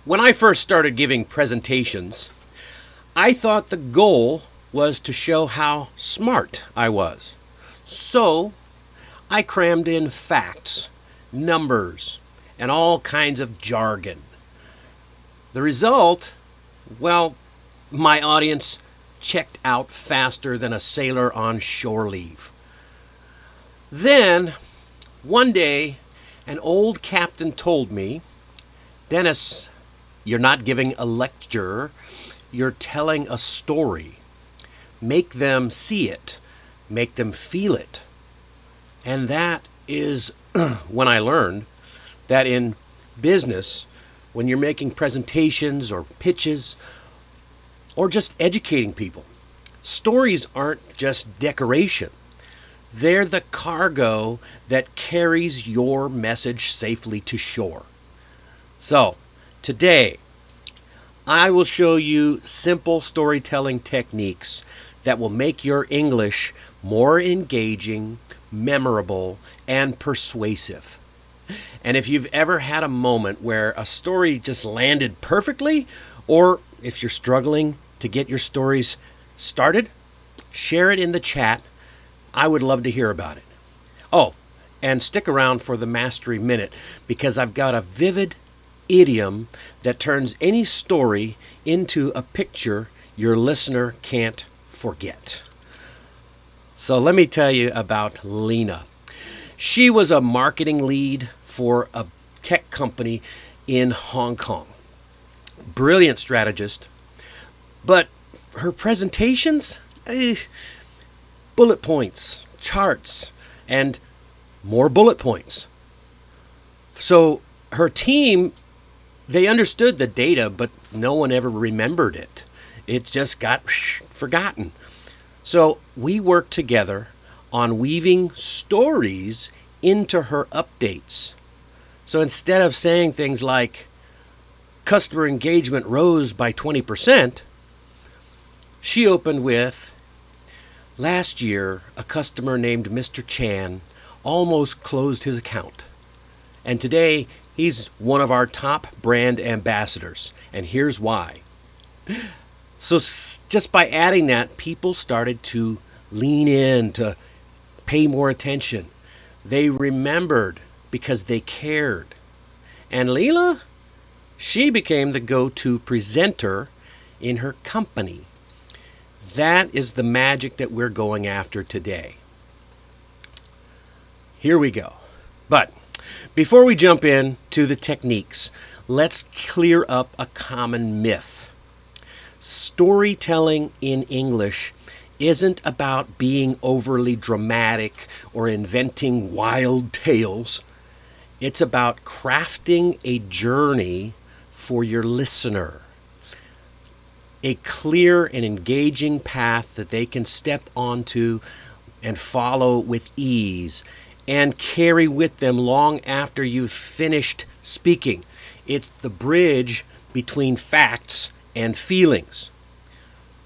When I first started giving presentations, I thought the goal was to show how smart I was. So I crammed in facts, numbers, and all kinds of jargon. The result, well, my audience checked out faster than a sailor on shore leave. Then, one day, an old captain told me, "Dennis, you're not giving a lecture, you're telling a story. Make them see it, make them feel it." And that is when I learned that in business, when you're making presentations or pitches or just educating people, stories aren't just decoration. They're the cargo that carries your message safely to shore. So, today, I will show you simple storytelling techniques that will make your English more engaging, memorable, and persuasive. And if you've ever had a moment where a story just landed perfectly, or if you're struggling to get your stories started, share it in the chat. I would love to hear about it. Oh, and stick around for the Mastery Minute, because I've got a vivid idiom that turns any story into a picture your listener can't forget. So let me tell you about Lena. She was a marketing lead for a tech company in Hong Kong. Brilliant strategist, but her presentations, bullet points, charts, and more bullet points. So her team, they understood the data, but no one ever remembered it. It just got forgotten. So we worked together on weaving stories into her updates. So instead of saying things like customer engagement rose by 20%, she opened with, "Last year, a customer named Mr. Chan almost closed his account. And today, he's one of our top brand ambassadors. And here's why." So just by adding that, people started to lean in, to pay more attention. They remembered because they cared. And Leela, she became the go-to presenter in her company. That is the magic that we're going after today. Here we go. But before we jump in to the techniques, let's clear up a common myth. Storytelling in English isn't about being overly dramatic or inventing wild tales. It's about crafting a journey for your listener. A clear and engaging path that they can step onto and follow with ease and carry with them long after you've finished speaking. It's the bridge between facts and feelings.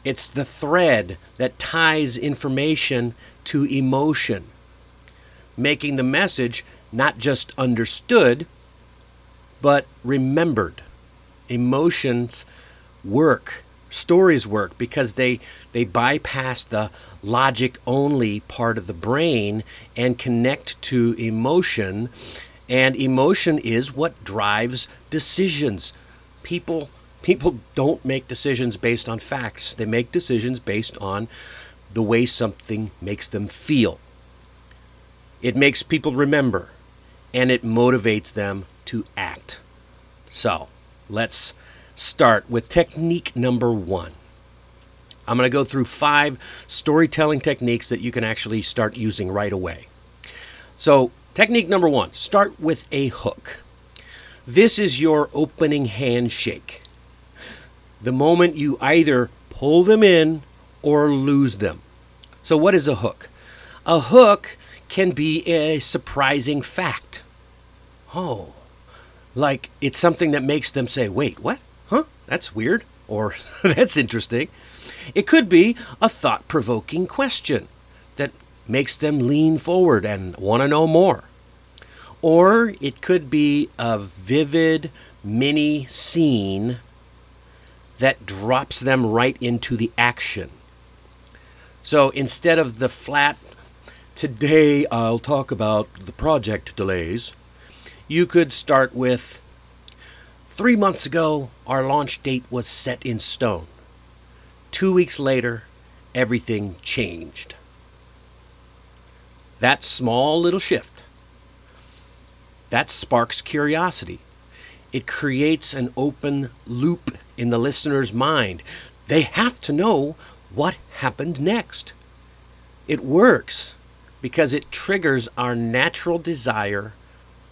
It's the thread that ties information to emotion, making the message not just understood, but remembered. Emotions work. Stories work because they bypass the logic only part of the brain and connect to emotion. And emotion is what drives decisions. People don't make decisions based on facts. They make decisions based on the way something makes them feel. It makes people remember, and it motivates them to act. So let's start with technique number 1. I'm going to go through 5 storytelling techniques that you can actually start using right away. So technique number 1, start with a hook. This is your opening handshake. The moment you either pull them in or lose them. So what is a hook? A hook can be a surprising fact. Oh, like it's something that makes them say, "Wait, what? Huh? That's weird," or "That's interesting." It could be a thought-provoking question that makes them lean forward and want to know more. Or it could be a vivid mini scene that drops them right into the action. So instead of the flat, today I'll talk about the project delays, you could start with, 3 months ago, our launch date was set in stone. 2 weeks later, everything changed. That small little shift, that sparks curiosity. It creates an open loop in the listener's mind. They have to know what happened next. It works because it triggers our natural desire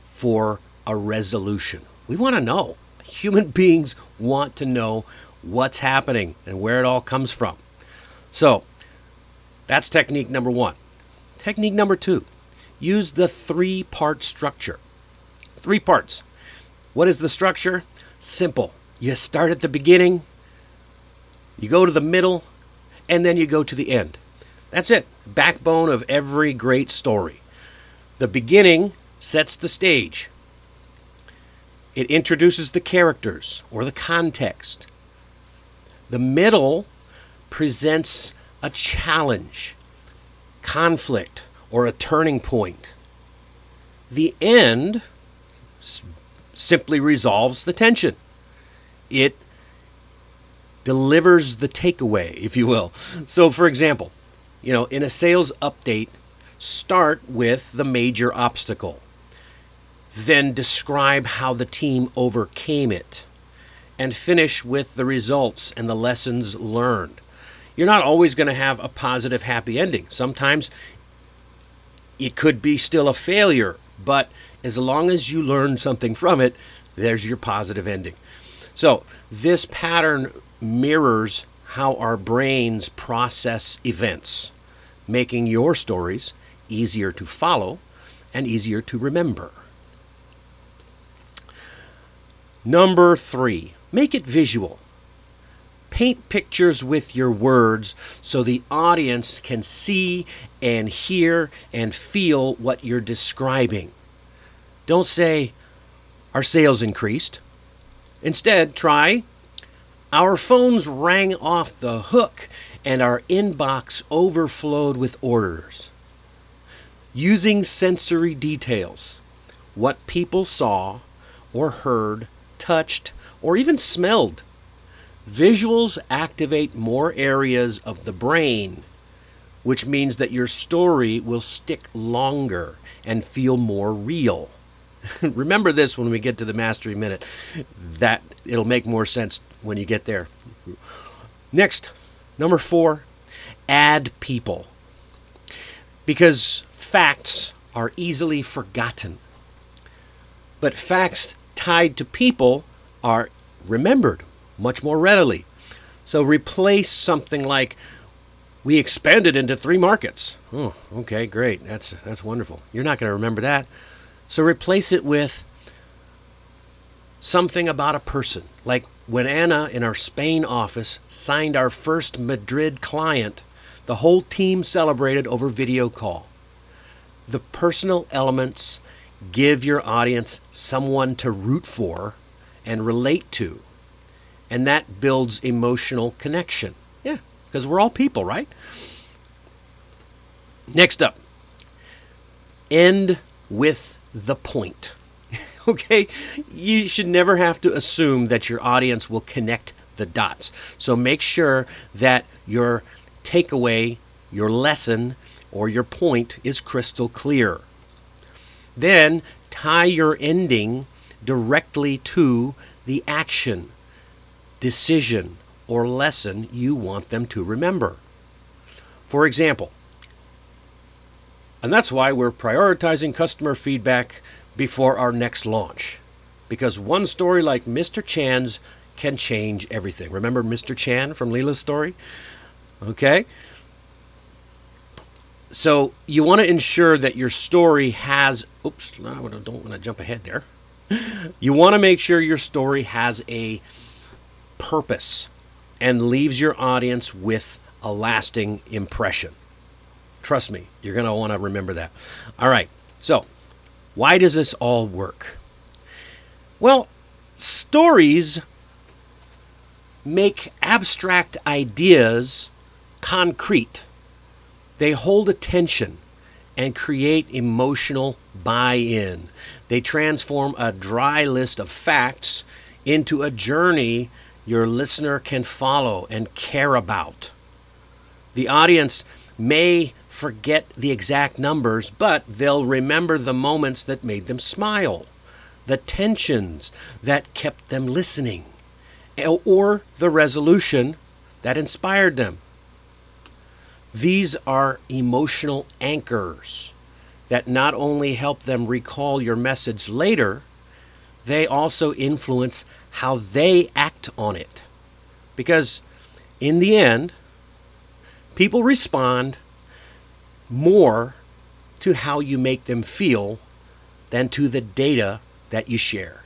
for a resolution. We want to know. Human beings want to know what's happening and where it all comes from. So that's technique number 1. Technique number 2, use the 3-part structure. 3 parts. What is the structure? Simple. You start at the beginning, you go to the middle, and then you go to the end. That's it. Backbone of every great story. The beginning sets the stage. It introduces the characters or the context. The middle presents a challenge, conflict, or a turning point. The end simply resolves the tension. It delivers the takeaway, if you will. So, for example, in a sales update, start with the major obstacle. Then describe how the team overcame it. And finish with the results and the lessons learned. You're not always going to have a positive, happy ending. Sometimes it could be still a failure, but as long as you learn something from it, there's your positive ending. So this pattern mirrors how our brains process events, making your stories easier to follow and easier to remember. Number 3, make it visual. Paint pictures with your words so the audience can see and hear and feel what you're describing. Don't say, our sales increased. Instead, try, our phones rang off the hook and our inbox overflowed with orders. Using sensory details, what people saw or heard, touched, or even smelled. Visuals activate more areas of the brain, which means that your story will stick longer and feel more real. Remember this when we get to the Mastery Minute. That it'll make more sense when you get there. Next, number 4, add people. Because facts are easily forgotten. But facts tied to people are remembered much more readily. So replace something like, we expanded into 3 markets. Oh, okay, great. That's wonderful. You're not going to remember that. So replace it with something about a person. Like when Anna in our Spain office signed our first Madrid client, the whole team celebrated over video call. The personal elements give your audience someone to root for and relate to. And that builds emotional connection. Yeah, because we're all people, right? Next up, end with the point. Okay? You should never have to assume that your audience will connect the dots. So make sure that your takeaway, your lesson, or your point is crystal clear. Then tie your ending directly to the action, decision, or lesson you want them to remember. For example, and that's why we're prioritizing customer feedback before our next launch. Because one story like Mr. Chan's can change everything. Remember Mr. Chan from Leela's story? Okay? So you want to ensure that your story has, no, I don't want to jump ahead there. You want to make sure your story has a purpose and leaves your audience with a lasting impression. Trust me, you're going to want to remember that. All right, so Why does this all work? Well, stories make abstract ideas concrete. They hold attention and create emotional buy-in. They transform a dry list of facts into a journey your listener can follow and care about. The audience may forget the exact numbers, but they'll remember the moments that made them smile, the tensions that kept them listening, or the resolution that inspired them. These are emotional anchors that not only help them recall your message later, they also influence how they act on it. Because in the end, people respond more to how you make them feel than to the data that you share.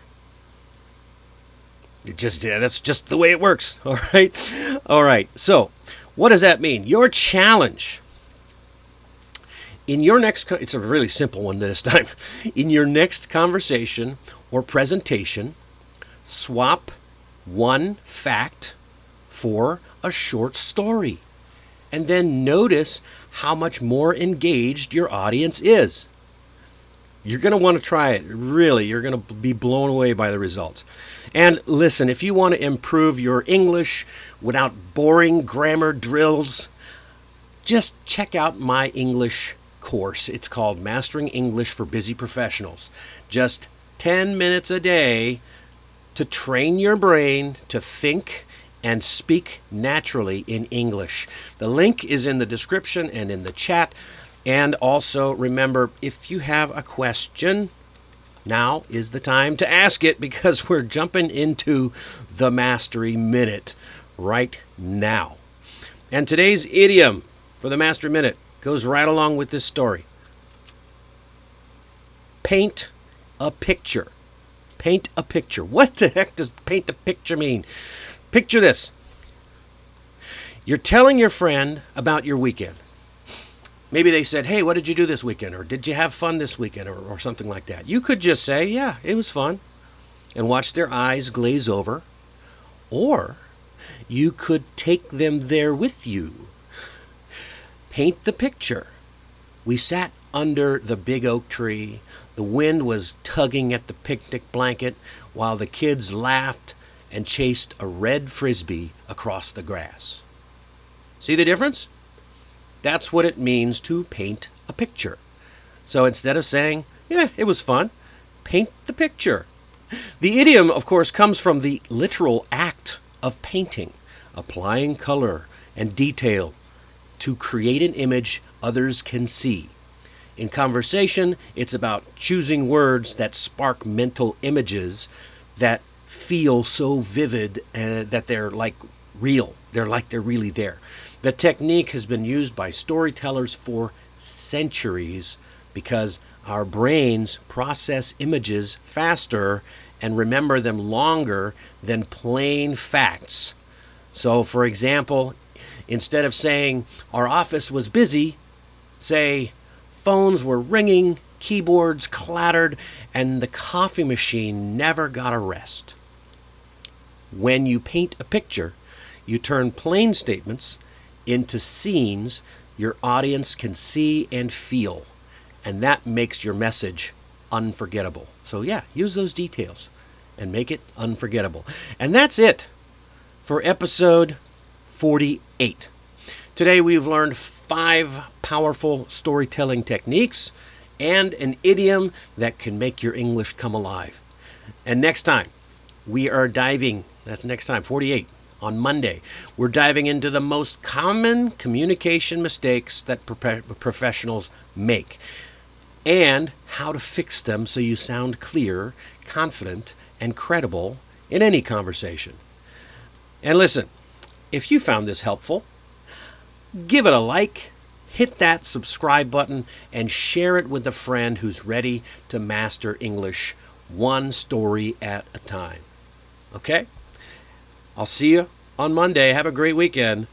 That's just the way it works. All right. So, what does that mean? Your challenge in your next, it's a really simple one this time. In your next conversation or presentation, swap one fact for a short story. And then notice how much more engaged your audience is. You're going to want to try it. Really, you're going to be blown away by the results. And listen, if you want to improve your English without boring grammar drills, just check out my English course. It's called Mastering English for Busy Professionals. Just 10 minutes a day to train your brain to think and speak naturally in English. The link is in the description and in the chat. And also remember, if you have a question, now is the time to ask it, because we're jumping into the Mastery Minute right now. And today's idiom for the Mastery Minute goes right along with this story. Paint a picture. Paint a picture. What the heck does paint a picture mean? Picture this. You're telling your friend about your weekend. Maybe they said, hey, what did you do this weekend? Or did you have fun this weekend? Or something like that. You could just say, yeah, it was fun, and watch their eyes glaze over. Or you could take them there with you. Paint the picture. We sat under the big oak tree. The wind was tugging at the picnic blanket while the kids laughed and chased a red frisbee across the grass. See the difference? That's what it means to paint a picture. So instead of saying, yeah, it was fun, paint the picture. The idiom, of course, comes from the literal act of painting, applying color and detail to create an image others can see. In conversation, it's about choosing words that spark mental images that feel so vivid that they're like real. They're like they're really there. The technique has been used by storytellers for centuries because our brains process images faster and remember them longer than plain facts. So, for example, instead of saying our office was busy, say phones were ringing, keyboards clattered, and the coffee machine never got a rest. When you paint a picture, you turn plain statements into scenes your audience can see and feel, and that makes your message unforgettable. So yeah, use those details and make it unforgettable. And that's it for episode 48. Today we've learned 5 powerful storytelling techniques and an idiom that can make your English come alive. And next time we are diving, that's next time, 48. On Monday, we're diving into the most common communication mistakes that professionals make and how to fix them so you sound clear, confident, and credible in any conversation. And listen, if you found this helpful, give it a like, hit that subscribe button, and share it with a friend who's ready to master English one story at a time. Okay? I'll see you on Monday. Have a great weekend.